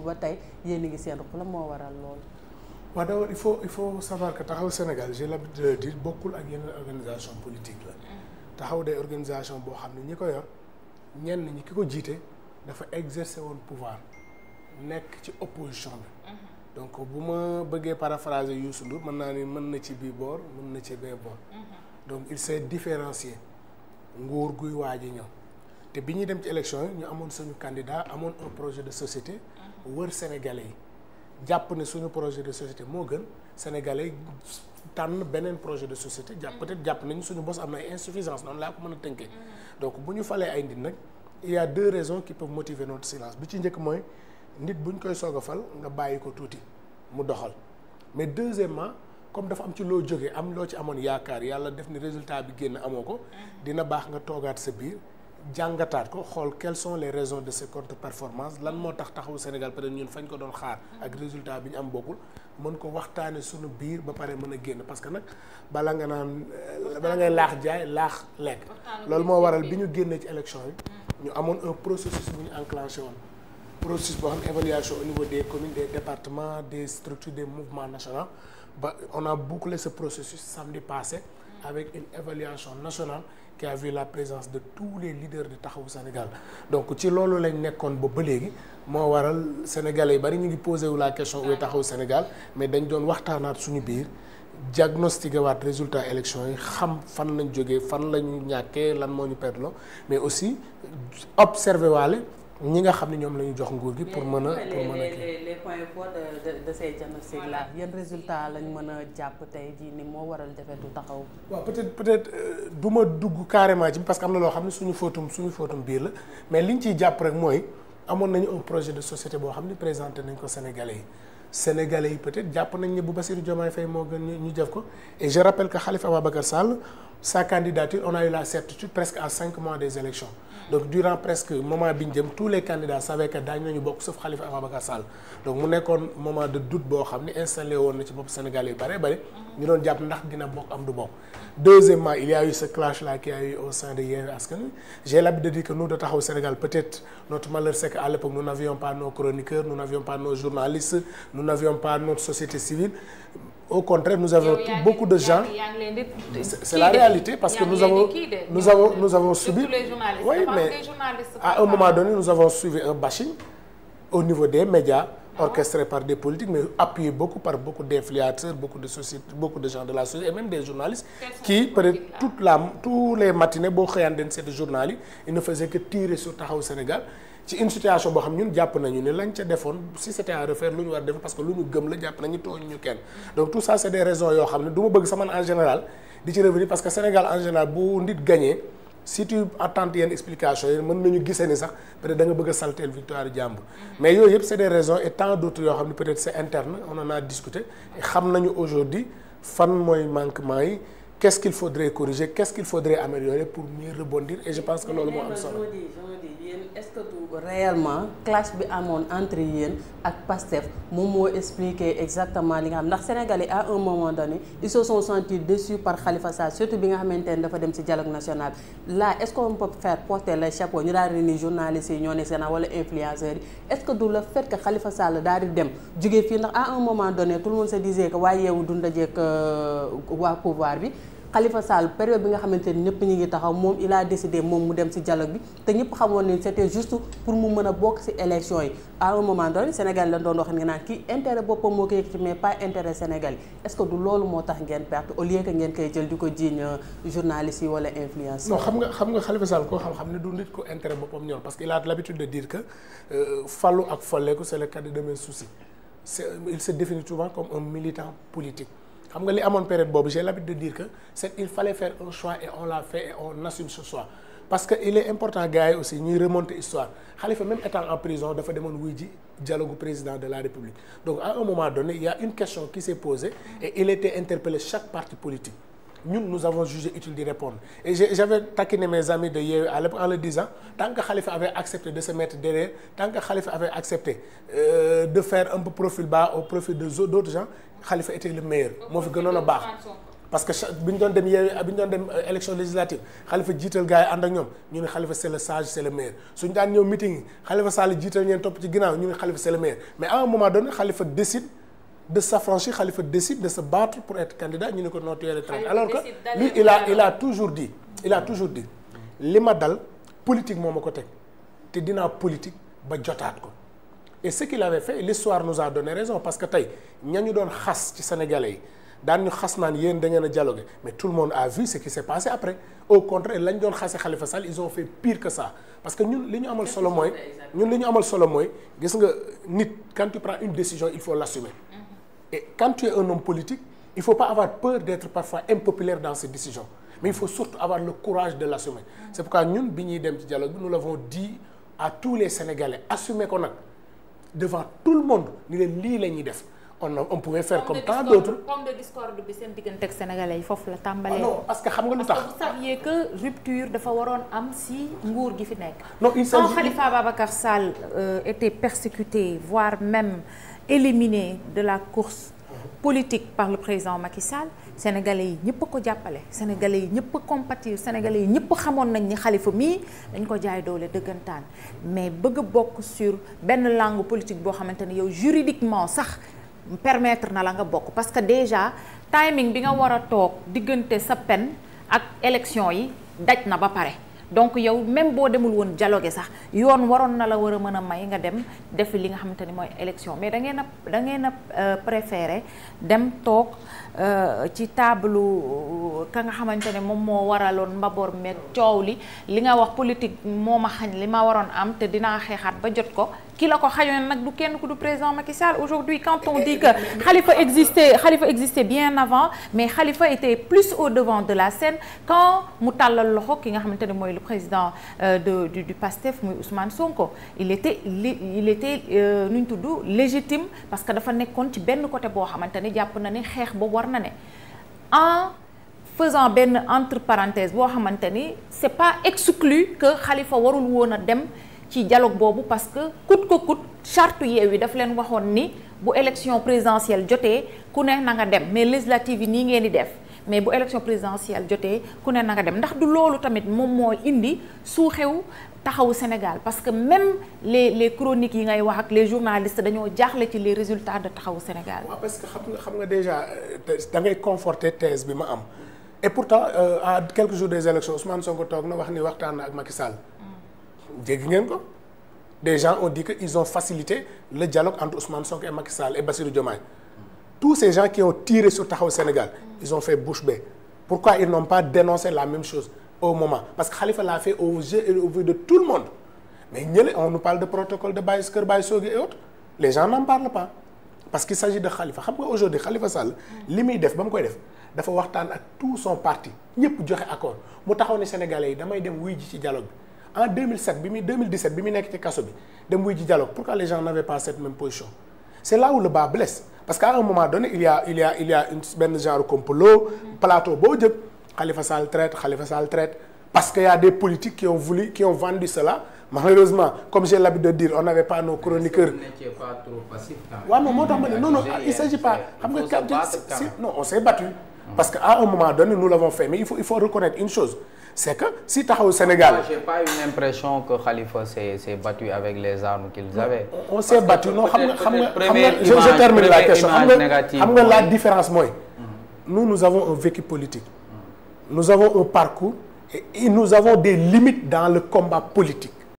ba tey yéen a ngi seen ruq la moo waral loolu. waaw d'abord il faut savoir que Taxawu Sénégal j'ai l'habitude de le dire bokkul ak yeneen organisation politique la. Taxaw day organisation boo xam ne ñi ko yor ñenn ñi ki ko jiite dafa exercer woon pouvoir nekk ci opposition bi. donc bu ma bëggee paraphraser Youssou Ndour mën naa ni mën na ci bii boor mën na ci bee boor. donc il s'est différencié nguur guy waaj a ñëw te bi ñuy dem ci élection yi ñu amoon suñu candidat amoon un projet de société wër sénégalais yi jàpp ne suñu projet de société moo gën sénégalais yi tànn beneen projet de société peut-être jàpp nañu suñu bos am na ay insuffisance noonu laa ko mën a tënkee. donc bu ñu falee ay nit nag il y a deux raisons qui peuvent motiver notre silence bi ci njëkk mooy nit bu ñu koy soog a fal nga bàyyi ko tuuti mu doxal mais deuxièmement comme dafa am ci loo jógee am loo ci amoon yaakaar yàlla def ni résultat bi génn amoo ko dina baax nga toogaat sa biir jàngataat ko xool quelles sont les raisons de ces contre-performances lan moo tax Taxawu Sénégal peut-être ñun fañ ko doon xaar ak résultat bi ñu am bokkul mën ko waxtaane suñu biir ba pare mën a génn parce que nag bala ngay laax jaay laax lekk loolu moo waral bi ñu génnee ci élection yi ñu amoon un processus bu ñu enclenché woon processus boo xam ne évaluation au niveau des communes des départements des structures des mouvements nationaux ba on a bouclé ce processus samedi passé avec une évaluation nationale qui a vu la présence de tous les leaders de Taxawu Sénégal donc ci loolu lañ nekkoon ba léegi moo waral sénégalais yi bari ñu ngi posé wu la question où est Taxawu Sénégal mais dañ doon waxtaanaat suñu biir diagnostiqué waat résultat élection yi xam fan lañ jógee fan la ñu ñàkkee lan moo ñu perdre mais aussi observé waale ñi nga xam ne ñoom la ñu jox nguur gi pour mën a les points forts de ces diagnostics là yan résultat lañ mën a jàpp tey jii ni moo waral defetu Taxawu. waaw peut-être du ma dugg carrément ci parce que am na loo xam ne suñu fóotum biir la mais liñ ciy jàpp rek mooy amoon nañu un projet de société boo xam ne présenté nañ ko Sénégalais yi peut-être jàpp nañ ne bu Bassirou Diomaye Faye moo gën ñu def ko et je rappelle que Khalifa Ababacar Sall sa candidature on a eu la certitude presque à 5 mois des élections donc durant presque moment bi ñu jëm tous les candidats savaient que daañu nañu bokk sauf Khalifa Ababacar Sall donc mu nekkoon moment de doute boo xam ne installé woon na ci bopp Sénégalais yu bare ñu doon jàpp ndax dina bokk am du bokk. Deuxièmement il y a eu ce clash là qui a eu au sein de Yewwi Askan Wi j'ai l'habitude de dire que nous de Taxawu Sénégal peut-être notre malheur c'est qu'à l'époque nous n'avions pas nos chroniqueurs nous n'avions pas nos journalistes nous n'avions pas notre société civile au contraire nous avons beaucoup de gens c'est la réalité parce que nous avons subi oui mais à un moment donné nous avons suivi un bashing au niveau des médias orchestré par des politiques mais appuyé beaucoup par beaucoup d'influenceurs beaucoup de sociétés beaucoup de gens de la société et même des journalistes qui peut-être tous les matinées boo xëyaan den seeti journal yi ils ne faisaient que tirer sur Taxawu Sénégal ci une situation boo xam ñun jàpp nañu ne lañ ca defoon si c'était à refaire lu ñu war def parce que lu ñu gëm la jàpp nañu tooñ ñu kenn donc tout ça c'est des raisons yoo xam ne du ma bëgg sama en général di ci revenir parce que Sénégal en général bu nit gagné si tu attends yenn explication yi mën nañu gisee ni sax peut-être da nga bëgg a saltel victoire jàmbur mais yooyu yëpp c'est des raisons et tant d'autres yoo xam ne peut-être c'est interne on en a discuté xam nañu aujourd'hui fan mooy manquement yi qu'est-ce qu'il faudrait corriger qu'est-ce qu'il faudrait améliorer pour mieux rebondir et je pense que loolu moo am solo. est-ce que tout réellement clash bi amoon entre yéen ak Pastef moom moo expliquer exactement li nga xam ndax Sénégalais à un moment donné ils se sont sentis déçus par Khalifa Sall surtout bi nga xamante ne dafa dem ci dialogue national là est-ce qu'on peut faire porter le chapeau ñu daal di ni journalistes yi ñoo ne seen wala influenceurs yi est-ce que du le fait que Khalifa Sall daal di dem jógee fii ndax à un moment donné tout le monde se disait que waaye Yewwi du ndajeek waa pouvoir bi Khalifa Sall période bi nga xamante ni ñëpp ñu ngi taxaw moom il a décidé moom mu dem ci dialogue bi te ñëpp xamoon ne c'était juste pour mu mën a bokk ci élection yi à un moment donné Sénégal la doon wax nga naan kii intérêt boppam moo koy yëkkati mais pas intérêt Sénégal est-ce que du loolu moo tax ngeen perte au lieu que ngeen koy jël di ko jiiñ journalistes yi wala influenceurs. non xam nga Khalifa Sall koo xam ne du nit ko intérêt boppam ñor parce qu'il a l'habitude de dire que fallu ak folleeku c'est le cadet de mes soucis il se définit souvent comme un militant politique. xam nga li amoon période boobu j'ai l'habitude de dire que il fallait faire un choix et on l'a fait et on assume ce choix parce que il est important gars yi aussi ñuy remonter histoire Khalifa même étant en prison dafa demoon wuy ji dialogue président de la République donc à un moment donné il y a une question qui s'est posée et il était interpellé chaque parti politique ñun nous avons jugé utile d'y répondre et j'avais taquiné mes amis de Yewwi à l'époque en leur disant tant que Khalifa avait accepté de se mettre derrière tant que Khalifa avait accepté de faire un peu profil bas au profit de d'autres gens Khalifa était le meilleur moo fi gënoon a baax parce que bi ñu doon dem élection législative Khalifa jiital gars yi ànd ak ñoom ñu ne Khalifa c'est le sage c'est le meilleur suñu daan ñëw meeting yi Khalifa Sall jiital ñeen topp ci ginnaaw ñu ne Khalifa c'est le meilleur mais à un moment donné Khalifa décide de s'affranchir, Khalifa décide de se battre pour être candidat ñu ne ko non tu es retraité alors que lui il a toujours dit li ma dal politique moo ma ko teg te dinaa politique ba jotaat ko et ce qu'il avait fait l'histoire nous a donné raison parce que tey ñañu doon xas ci sénégalais yi daan ñu xas naan yéen da ngeen a dialogué mais tout le monde a vu ce qui s'est passé après au contraire lañ doon xase Khalifa Sall ils ont fait pire que ça parce que ñun li ñu amal solo mooy gis nga nit quand tu prends une décision il faut l'assumer et quand tu es un homme politique il faut pas avoir peur d'être parfois impopulaire dans ses décisions mais il faut surtout avoir le courage de l'assumer c'est pourquoi ñun bi ñuy dem ci dialogue bi nous l'avons dit à tous les Sénégalais assumer ko nag devant tout le monde ni leen lii la ñuy def on pouvait faire comme tant d'autres. comme de discorde bi seen diggante ak sénégalais yi foofu la tàmbalee. non parce que xam nga lu tax. parce que vous saviez que rupture dafa waroon am si nguur gi fi nekk. non il s'agit quand Khalifa Ababacar Sall était persécuté voire même éliminé de la course politique par le président Macky Sall sénégalais yi ñëpp a ko jàppale sénégalais yi ñëpp a compatir sénégalais yi ñëpp xamoon nañ ni Khalifa mii dañ ko jaay doole dëggantaan mais bëgg a bokk sur benn langue politique boo xamante ne yow juridiquement sax. permettre na la nga bokk parce que déjà timing bi nga war a toog diggante sa peine ak élection yi daj na ba pare donc yow même boo demul woon dialogue sax yoon waroon na la war a mën a may nga dem defi li nga xamante ni mooy élection mais da ngeen a préféré dem toog ci tableau ka nga xamante ne moom moo waraloon mbaboor meeg coow li nga wax politique moo ma xañ li ma waroon am te dinaa xeexaat ba jot ko ki la ko xañoon nag du kenn ku du président Macky Sall aujourd'hui quand on dit que Khalifa existait bien avant mais Khalifa était plus au devant de la scène quand mu tàllal loxo ki nga xamante ne mooy le président du PASTEF muy Ousmane Sonko il était nu ñu tudd légitime parce que dafa nekkoon ci benn côté boo xamante ne jàpp na ne xeex boobu war na ne en faisant benn entre parenthèse boo xamante ni c'est pas exclu que Khalifa warul woon a dem ci dialogue boobu parce que coûte que coûte charte Yewwi daf leen waxoon ni bu élection présidentielle jotee ku ne na nga dem mais législative yi nii ngeen di def mais bu élection présidentielle jotee ku ne na nga dem ndax du loolu tamit moom moo indi su xew taxawu Sénégal parce que même les chroniques yi ngay wax ak les journalistes dañoo jaaxle ci les résultats de taxawu Sénégal. waaw parce que xam nga déjà da ngay conforter thèse bi ma am et pourtant à quelques jours des élections Ousmane Sonko toog na wax ni waxtaan na ak Macky Sall. dégg ngeen ko des gens ont dit que ils ont facilité le dialogue entre Ousmane Sonko et Macky Sall et Bassirou Diomaye tous ces gens qui ont tiré sur Taxawu Sénégal ils ont fait bouche bée pourquoi ils n'ont pas dénoncé la même chose au moment parce que Khalifa l'a fait au jeu et au vu de tout le monde mais ñële on nous parle de protocole de Baye Kër Baye Sogui et autres les gens n'en parlent pas parce qu'il s'agit de Khalifa xam nga aujourd'hui Khalifa Sall li muy def ba mu koy def dafa waxtaan ak tout son parti ñëpp joxe accord mu taxaw ne Sénégalais yi damay dem wuy ji ci dialogue bi en 2017 bi mu nekk ci kaso bi dem wuy ji dialogue pourquoi les gens n'avaient pas cette même position c'est là où le bas blesse parce qu'à un moment donné il y a une benn genre complot plateau boo jël Khalifa Sall traite parce qu'il y a des politiques qui ont vendu cela malheureusement comme j'ai l'habitude de dire on n'avait pas nos chroniqueurs. Vous n'étiez pas trop passif quand même. waaw non moo tax ma ne non il s'agit pas xam nga non on s'est battu parce que à un moment donné nous l'avons fait mais il faut reconnaître une chose c'est que si taxawu Sénégal. J'ai pas eu l'impression que Khalifa s'est battu avec les armes qu'ils avaient. On s'est battu non xam nga je termine la question xam nga la différence mooy. Nous avons un vécu politique. Nous avons un parcours et nous avons des limites dans le combat politique.